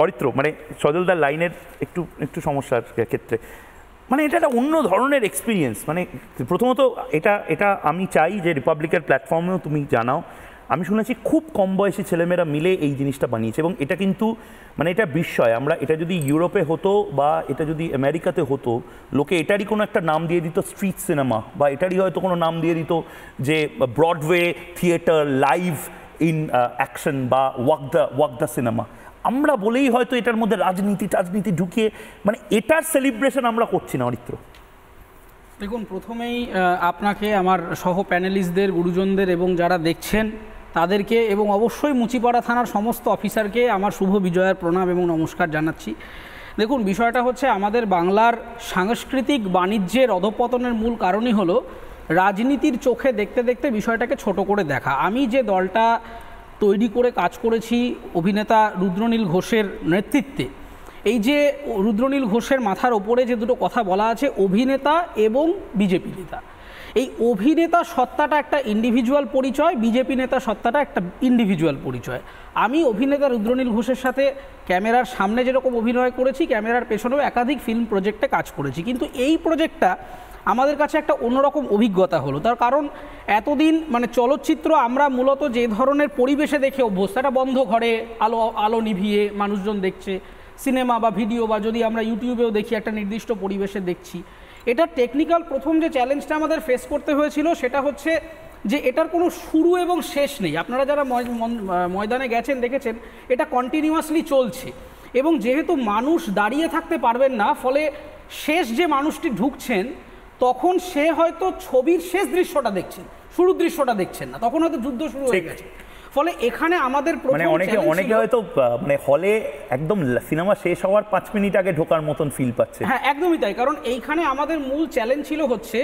অরিত্র মানে সজলদার লাইনের একটু একটু সমস্যার ক্ষেত্রে মানে এটা একটা অন্য ধরনের এক্সপিরিয়েন্স। মানে প্রথমত এটা এটা আমি চাই যে রিপাবলিকের প্ল্যাটফর্মেও তুমি জানাও, আমি শুনেছি খুব কম বয়সী ছেলেমেয়েরা মিলে এই জিনিসটা বানিয়েছে এবং এটা কিন্তু মানে এটা বিস্ময়। আমরা এটা যদি ইউরোপে হতো বা এটা যদি আমেরিকাতে হতো, লোকে এটারই কোনো একটা নাম দিয়ে দিত স্ট্রিট সিনেমা, বা এটারই হয়তো কোনো নাম দিয়ে দিত যে Broadway theatre live in action বা ওয়াক দ্য সিনেমা। আমরা বলেই হয়তো এটার মধ্যে রাজনীতি ঢুকিয়ে মানে এটার সেলিব্রেশন আমরা করছি না। অরিত্র, দেখুন, প্রথমেই আপনাকে আমার সহ প্যানেলিস্টদের, গুরুজনদের এবং যারা দেখছেন তাদেরকে এবং অবশ্যই মুচিপাড়া থানার সমস্ত অফিসারকে আমার শুভ বিজয়ার প্রণাম এবং নমস্কার জানাচ্ছি। দেখুন, বিষয়টা হচ্ছে আমাদের বাংলার সাংস্কৃতিক বাণিজ্যের অধঃপতনের মূল কারণই হলো রাজনীতির চোখে দেখতে দেখতে বিষয়টাকে ছোট করে দেখা। আমি যে দলটা তৈরি করে কাজ করেছি অভিনেতা রুদ্রনীল ঘোষের নেতৃত্বে, এই যে রুদ্রনীল ঘোষের মাথার ওপরে যে দুটো কথা বলা আছে, অভিনেতা এবং বিজেপি নেতা, এই অভিনেতা সত্তাটা একটা ইন্ডিভিজুয়াল পরিচয়, বিজেপি নেতা সত্তাটা একটা ইন্ডিভিজুয়াল পরিচয়। আমি অভিনেতা রুদ্রনীল ঘোষের সাথে ক্যামেরার সামনে যেরকম অভিনয় করেছি, ক্যামেরার পেছনেও একাধিক ফিল্ম প্রজেক্টে কাজ করেছি, কিন্তু এই প্রজেক্টটা আমাদের কাছে একটা অন্যরকম অভিজ্ঞতা হলো। তার কারণ এতদিন মানে চলচ্চিত্র আমরা মূলত যে ধরনের পরিবেশে দেখে অভ্যস্ত, একটা বন্ধ ঘরে আলো নিভিয়ে মানুষজন দেখছে, সিনেমা বা ভিডিও বা যদি আমরা ইউটিউবেও দেখি একটা নির্দিষ্ট পরিবেশে দেখছি। এটা টেকনিক্যাল প্রথম যে চ্যালেঞ্জটা আমাদের ফেস করতে হয়েছিল সেটা হচ্ছে যে এটার কোনো শুরু এবং শেষ নেই। আপনারা যারা ময়দানে গেছেন দেখেছেন এটা কন্টিনিউয়াসলি চলছে, এবং যেহেতু মানুষ দাঁড়িয়ে থাকতে পারবেন না, ফলে শেষ যে মানুষটি ঢুকছেন তখন সে হয়তো ছবির শেষ দৃশ্যটা দেখছেন, শুরু দৃশ্যটা দেখছেন না, তখন হয়তো যুদ্ধ শুরু হয়ে গেছে। ফলে এখানে আমাদের মানে অনেকে হয়তো মানে হলে একদম সিনেমা শেষ হওয়ার 5 মিনিট আগে ঢোকার মতন ফিল পাচ্ছে। হ্যাঁ, একদমই তাই। কারণ এইখানে আমাদের মূল চ্যালেঞ্জ ছিল হচ্ছে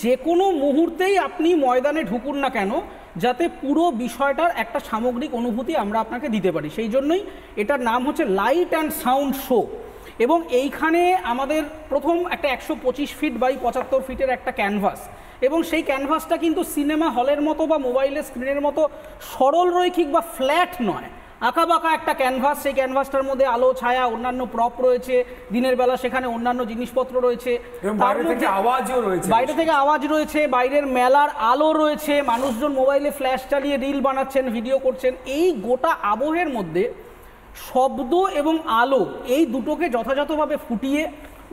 যে কোনো মুহূর্তেই আপনি ময়দানে ঢুকুন না কেন, যাতে পুরো বিষয়টার একটা সামগ্রিক অনুভূতি আমরা আপনাকে দিতে পারি। সেই জন্যই এটার নাম হচ্ছে লাইট অ্যান্ড সাউন্ড শো। এবং এইখানে আমাদের প্রথম একটা 125 ফিট বাই 75 ফিটের একটা ক্যানভাস, এবং সেই ক্যানভাসটা কিন্তু সিনেমা হলের মতো বা মোবাইলের স্ক্রিনের মতো সরল রৈখিক বা ফ্ল্যাট নয়, আঁকাবাঁকা একটা ক্যানভাস। সেই ক্যানভাসটার মধ্যে আলো ছায়া অন্যান্য প্রপ রয়েছে, দিনের বেলা সেখানে অন্যান্য জিনিসপত্র রয়েছে, বাইরে থেকে আওয়াজ রয়েছে, বাইরের মেলার আলো রয়েছে, মানুষজন মোবাইলে ফ্ল্যাশ চালিয়ে রিল বানাচ্ছেন, ভিডিও করছেন। এই গোটা আবহের মধ্যে শব্দ এবং আলো এই দুটোকে যথাযথভাবে ফুটিয়ে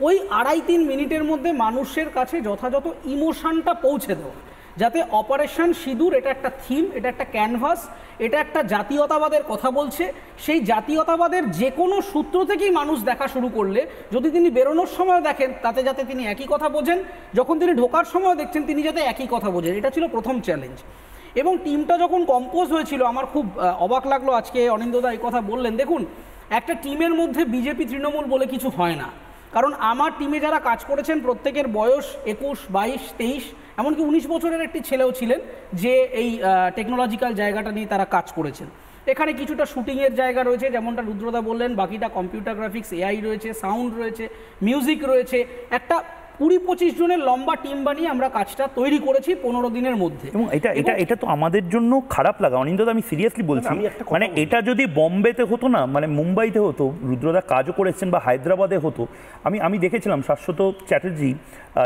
ওই 2.5-3 মিনিটের মধ্যে মানুষের কাছে যথাযথ ইমোশনটা পৌঁছে দেওয়া, যাতে অপারেশন সিঁদুর এটা একটা থিম, এটা একটা ক্যানভাস, এটা একটা জাতীয়তাবাদের কথা বলছে। সেই জাতীয়তাবাদের যে কোনো সূত্র থেকেই মানুষ দেখা শুরু করলে যদি তিনি বেরোনোর সময় দেখেন তাতে যাতে তিনি একই কথা বোঝেন, যখন তিনি ঢোকার সময় দেখছেন তিনি যাতে একই কথা বোঝেন। এটা ছিল প্রথম চ্যালেঞ্জ। এবং টিমটা যখন কম্পোজ হয়েছিল আমার খুব অবাক লাগলো, আজকে অনিন্দদা এই কথা বললেন। দেখুন, একটা টিমের মধ্যে বিজেপি তৃণমূল বলে কিছু হয় না, কারণ আমার টিমে যারা কাজ করেছেন প্রত্যেকের বয়স 21, 22, 23, এমনকি 19 বছরের একটি ছেলেও ছিলেন যে এই টেকনোলজিক্যাল জায়গাটা নিয়ে তারা কাজ করেছেন। এখানে কিছুটা শুটিংয়ের জায়গা রয়েছে, যেমনটা রুদ্রদা বললেন, বাকিটা কম্পিউটার গ্রাফিক্স, এআই রয়েছে, সাউন্ড রয়েছে, মিউজিক রয়েছে। একটা 20-25 জনের লম্বা টিম বানিয়ে আমরা কাজটা তৈরি করেছি 15 দিনের মধ্যে। এবং এটা তো আমাদের জন্য খারাপ লাগা অনিন্দদা, আমি সিরিয়াসলি বলছি। মানে এটা যদি বম্বেতে হতো না, মানে মুম্বাইতে হতো, রুদ্রদা কাজও করেছেন, বা হায়দ্রাবাদে হতো। আমি দেখেছিলাম শাশ্বত চ্যাটার্জি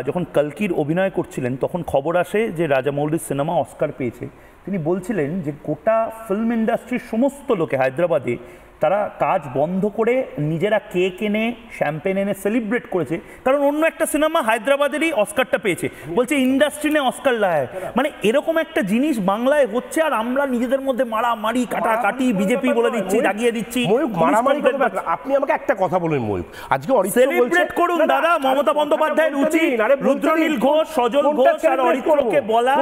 যখন কলকির অভিনয় করছিলেন তখন খবর আসে যে রাজামৌলির সিনেমা অস্কার পেয়েছে। তিনি বলছিলেন যে গোটা ফিল্ম ইন্ডাস্ট্রির সমস্ত লোকে হায়দ্রাবাদে তারা কাজ বন্ধ করে নিজেরা কেক এনে শ্যাম্পেন এনে সেলিব্রেট করেছে, কারণ অন্য একটা সিনেমা হায়দ্রাবাদেরই অস্কারটা পেয়েছে। বলছে ইন্ডাস্ট্রি নে অস্কার লায়। মানে এরকম একটা জিনিস বাংলায় হচ্ছে, আর আমরা নিজেদের মধ্যে মারামারি কাটাকাটি, বিজেপি বলে দিচ্ছি, দাগিয়ে দিচ্ছি। আপনি আমাকে একটা কথা বলেন ময়ূক, আজকে সেলিব্রেট করুন দাদা, মমতা বন্দ্যোপাধ্যায়ের উচিত রুদ্রনীল ঘোষ, সজল ঘোষ আর অরিত্রকে বলা,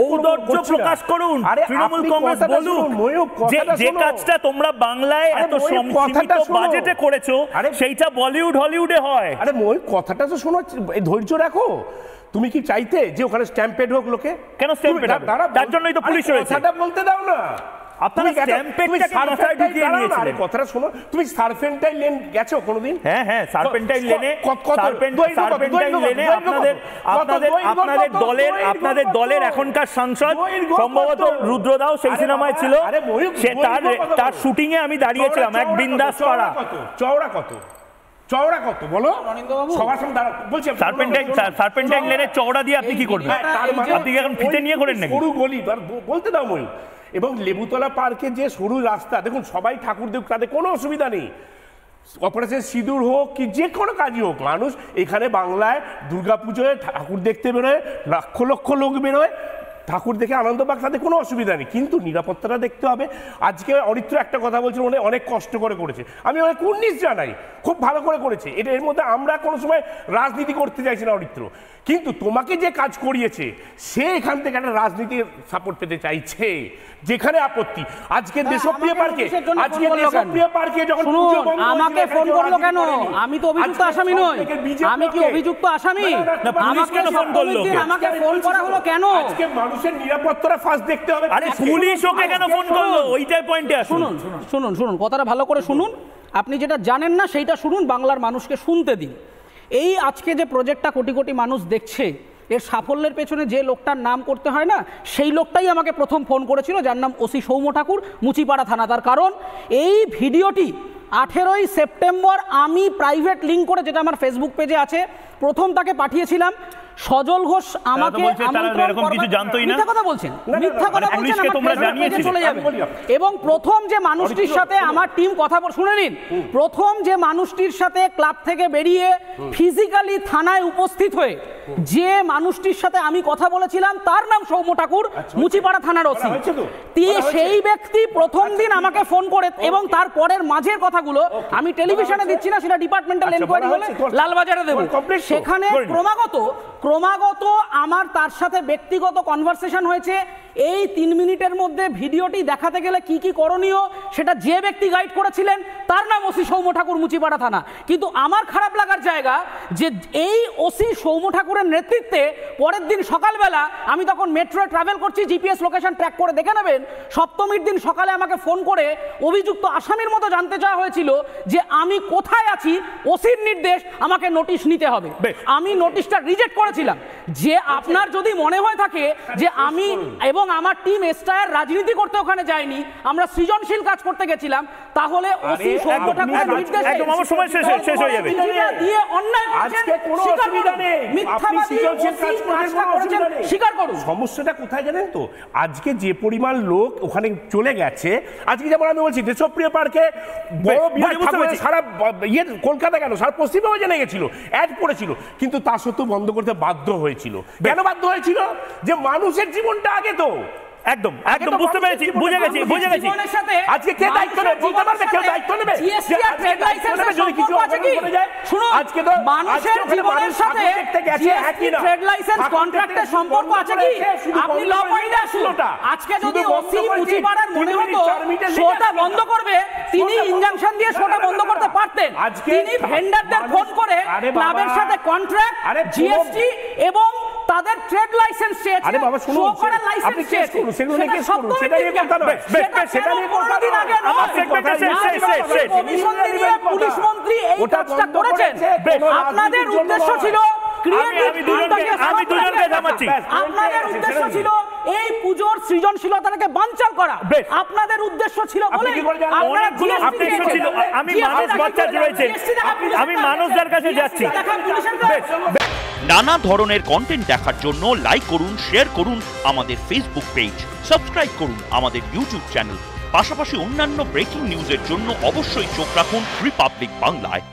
ঔদার্য প্রকাশ করুন। তৃণমূল কংগ্রেস বলুন যে কাজটা তোমরা বাংলায় এত সীমিত বাজেটে করেছো সেইটা বলিউড হলিউডে হয়। আরে ময়ূক, কথাটা তো শোনো, ধৈর্য রাখো। তুমি কি চাইতে যে ওখানে স্ট্যাম্পেড হোক লোকে? কেন স্ট্যাম্পেড হবে? তার জন্যই তো পুলিশ রয়েছে। কথাটা বলতে দাও না। আপনারা স্ট্যাম্পেডটাকে মাথায় ঢুকিয়ে নিয়েছিলেন। কথাটা শোনো, তুমি সার্পেন্টাইন লেন গেছো কোনোদিন? হ্যাঁ, সার্পেন্টাইন লেনে আপনাদের দলের এখনকার সাংসদ সম্ভবত রুদ্রদাও সেই সিনেমায় ছিল, তার শুটিং এ আমি দাঁড়িয়েছিলাম এক বিন্দাস পাড়া। চওড়া কত বলো সবার সামনে বলছি। সার্পেন্টাইন লেনে চওড়া দিয়ে আপনি কি করবেন? আপনি এখন ফিতে নিয়ে করেন নাকি? সরু গলি বলতে দাও মই। এবং লেবুতলা পার্কে যে সরু রাস্তা, দেখুন সবাই ঠাকুর দেখ, তাদের কোনো অসুবিধা নেই। অপারেশন সিঁদুর হোক কি যে কোনো কাজই হোক, মানুষ এখানে বাংলায় দুর্গাপুজোয় ঠাকুর দেখতে বেরোয়, লক্ষ লক্ষ লোক বেরোয়, ঠাকুর দেখে আনন্দ পাক, তাদের কোনো অসুবিধা নেই। কিন্তু নিরাপত্তাটা দেখতে হবে। আজকে অরিত্র একটা কথা বলছিল, উনি অনেক কষ্ট করে করেছে, আমি অনেক উন্নিশ জানাই, খুব ভালো করে করেছে। এর মধ্যে আমরা কোনো সময় রাজনীতি করতে চাইছি না অরিত্র, কিন্তু তোমাকে যে কাজ করিয়েছে সে এখান থেকে একটা রাজনীতির সাপোর্ট পেতে চাইছে, যেখানে আপত্তি। আজকে দেশপ্রিয় পার্কে যখন আমাকে ফোন করলো কেন? আমি তো অভিযুক্ত আসামি নই। আমি কি অভিযুক্ত আসামি? আমাকে ফোন করা হলো কেন? আজকে মানুষের নিরাপত্তাটা ফার্স্ট দেখতে হবে। আরে পুলিশ ওকে কেন ফোন করলো, ওইটাই পয়েন্টে আসুন। শুনুন কথাটা ভালো করে শুনুন। আপনি যেটা জানেন না সেইটা শুনুন, বাংলার মানুষকে শুনতে দিন। এই আজকে যে প্রজেক্টটা কোটি কোটি মানুষ দেখছে, এর সাফল্যের পেছনে যে লোকটার নাম করতে হয় না, সেই লোকটাই আমাকে প্রথম ফোন করেছিল, যার নাম ওসি সৌম্য ঠাকুর, মুচিপাড়া থানা। তার কারণ এই ভিডিওটি 18ই সেপ্টেম্বর আমি প্রাইভেট লিঙ্ক করে, যেটা আমার ফেসবুক পেজে আছে, প্রথম তাকে পাঠিয়েছিলাম। সজল ঘোষ আমাকে মিথ্যা কথা বলছেন, চলে যাবে। এবং প্রথম যে মানুষটির সাথে আমার টিম কথা শুনে নিন, প্রথম যে মানুষটির সাথে ক্লাব থেকে বেরিয়ে ফিজিক্যালি থানায় উপস্থিত হয়ে যে মানুষটির সাথে আমি কথা বলেছিলাম, তার নাম সৌম্য ঠাকুর, মুচিপাড়া থানার ওসি। সেই ব্যক্তি প্রথম দিন আমাকে ফোন করে, এবং তার পরের মাঝের কথাগুলো আমি টেলিভিশনে দিচ্ছি না, সেটা ডিপার্টমেন্টাল এনকোয়ারি হলে লালবাজারে দেবো। সেখানে ক্রমাগত আমার তার সাথে ব্যক্তিগত কনভারসেশন হয়েছে। এই 3 মিনিটের মধ্যে ভিডিওটি দেখাতে গেলে কি কি করণীয়, সেটা যে ব্যক্তি গাইড করেছিলেন তার নাম ওসি সৌম্য ঠাকুর, মুচিপাড়া থানা। কিন্তু আমার খারাপ লাগার জায়গা যে এই ওসি সৌম্য ঠাকুরের নেতৃত্বে পরের দিন সকালবেলা, আমি তখন মেট্রোয় ট্রাভেল করছি, জিপিএস লোকেশন ট্র্যাক করে দেখে নেবেন, সপ্তমীর দিন সকালে আমাকে ফোন করে অভিযুক্ত আসামির মতো জানতে চাওয়া হয়েছিল যে আমি কোথায় আছি, ওসির নির্দেশ আমাকে নোটিশ নিতে হবে। আমি নোটিশটা রিজেক্ট করেছিলাম। যে আপনার যদি মনে হয়ে থাকে যে আমি এবং আমার টিম এসটার রাজনীতি করতে ওখানে যায়নি, আমরা সৃজনশীল কাজ করতে গেছিলাম, তাহলে ওসি সৌম্য ঠাকুরের নির্দেশে একদম আমার সময় শেষ হয়ে যাবে। দিয়ে অন্যায় আজকে কোনো অসুবিধা নেই, আপনি সৃজনশীল কাজ করেন, স্বীকার করুন। সমস্যাটা কোথায় জানেন তো, আজকে যে পরিমাণ লোক ওখানে চলে গেছে, আজকে যেমন আমি বলছি দেশপ্রিয় পার্কে বড় সারা কলকাতা কেন সারা পশ্চিমবঙ্গে জেনে গেছিল, অ্যাড পড়েছিল, কিন্তু তা সত্ত্বেও বন্ধ করতে বাধ্য হয়েছিল। কেন বাধ্য হয়েছিল? যে মানুষের জীবনটা আগে। তো একদম বুঝতে পেরেছি, বুঝে গেছি। আজকে কে দায়িত্ব নেবে? বলতে পারবে কেউ দায়িত্ব নেবে? যদি কিছু করে যায়, আজকে তো মানুষের জীবনের সাথে ট্রেড লাইসেন্স কন্ট্রাক্টের সম্পর্ক আছে কি? আপনি ল পয়েন্টে আসুন। আজকে যদি ওসি মুচিপাড়ার মনে হতো শোটা বন্ধ করবে, তিনি ইনজাংশন দিয়ে শোটা বন্ধ করতে পারতেন। তিনি ভেন্ডারদের ফোন করে ক্লাবের সাথে কন্ট্রাক্ট, জিএসটি এবং তাদের ট্রেড লাইসেন্স চেয়েছে। আরে বাবা শুনুন, আপনি কেস করুন, সেগুলো নিয়ে কেস করুন, সেটা নিয়ে কথা নয়, সেটা নিয়ে কথা নয়। আমার সেগমেন্টে শেষ। কমিশন দিয়ে পুলিশ মন্ত্রী এই কাজটা করেছেন। আপনাদের উদ্দেশ্য ছিল আমি দুজনকে থামাচ্ছি। আপনাদের উদ্দেশ্য ছিল এই পুজোর সৃজনশীলতাকে বানচাল করা। আপনাদের উদ্দেশ্য ছিল বলে আমি মানুষ বাচ্চা রয়েছে, আমি মানুষদের কাছে যাচ্ছি। নানা ধরনের কন্টেন্ট দেখার জন্য লাইক করুন, শেয়ার করুন আমাদের ফেসবুক পেজ, সাবস্ক্রাইব করুন আমাদের ইউটিউব চ্যানেল। পাশাপাশি অন্যান্য ব্রেকিং নিউজের জন্য অবশ্যই চোখ রাখুন রিপাবলিক বাংলায়।